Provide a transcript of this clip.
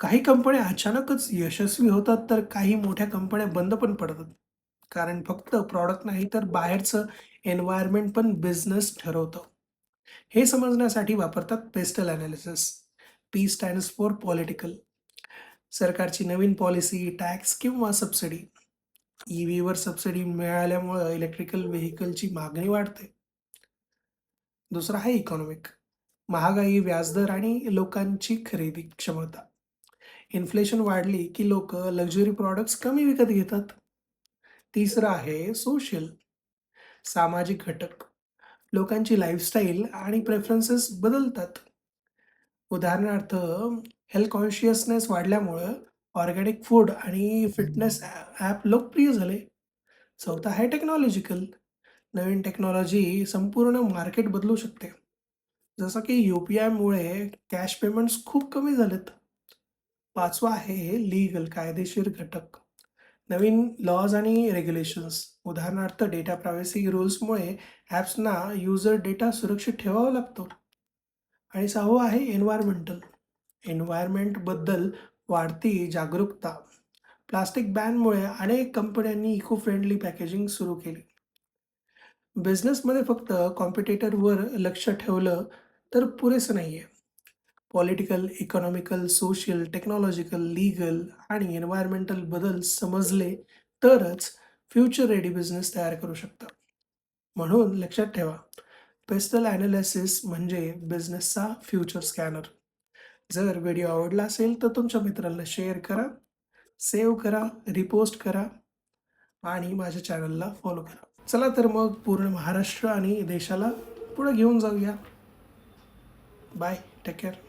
काही कंपन्या अचानकच यशस्वी होतात, तर काही मोठ्या कंपन्या बंद पण पडतात. कारण फक्त प्रॉडक्ट नाही, तर बाहेरचं एन्व्हायर्नमेंट पण बिझनेस ठरवतं. हे समजण्यासाठी वापरतात pastel analysis. P stands for political. सरकारची नवीन पॉलिसी, टॅक्स किंवा सबसिडी. ईव्हीवर सबसिडी मिळाल्यामुळं इलेक्ट्रिकल व्हेइकलची मागणी वाढते. दुसरा आहे इकॉनॉमिक. महागाई, व्याजदर आणि लोकांची खरेदी क्षमता. इन्फ्लेशन वाढली की लोक लक्झरी प्रॉडक्ट्स कमी विकत घेतात. तिसरं आहे सोशल. सामाजिक घटक. लोकांची लाईफस्टाईल आणि प्रेफरन्सेस बदलतात. उदाहरणार्थ, हेल्थ कॉन्शियसनेस वाढल्यामुळं ऑर्गॅनिक फूड आणि फिटनेस ॲप लोकप्रिय झाले. चौथा आहे टेक्नॉलॉजिकल. नवीन टेक्नॉलॉजी संपूर्ण मार्केट बदलू शकते. जसं की यू-पी-आयमुळे कॅश पेमेंट्स खूप कमी झालेत. पाचवा आहे लीगल, कायदेशीर घटक. नवीन लॉज आणि रेग्युलेशन्स. उदाहरणार्थ, डेटा प्रायव्हसी रूल्समुळे ॲप्सना युजर डेटा सुरक्षित ठेवावा लागतो. आणि सहावं आहे एन्व्हायरमेंटल. एन्व्हायरमेंटबद्दल वाढती जागरूकता. प्लास्टिक बॅनमुळे अनेक कंपन्यांनी इको फ्रेंडली पॅकेजिंग सुरू केली. बिझनेसमध्ये फक्त कॉम्पिटिटरवर लक्ष ठेवलं तर पुरेसं नाहीये. Political, economical, social, technological, legal आणि एन्व्हायर्मेंटल बदल समजले तरच फ्युचर रेडी बिझनेस तयार करू शकता. म्हणून लक्षात ठेवा, पेस्टल ॲनालिसिस म्हणजे बिझनेसचा फ्युचर स्कॅनर. जर व्हिडिओ आवडला असेल तर तुमच्या मित्रांना शेअर करा, सेव्ह करा, रिपोस्ट करा आणि माझ्या चॅनलला फॉलो करा. चला तर मग पूर्ण महाराष्ट्र आणि देशाला पुढे घेऊन जाऊया. Bye, take care.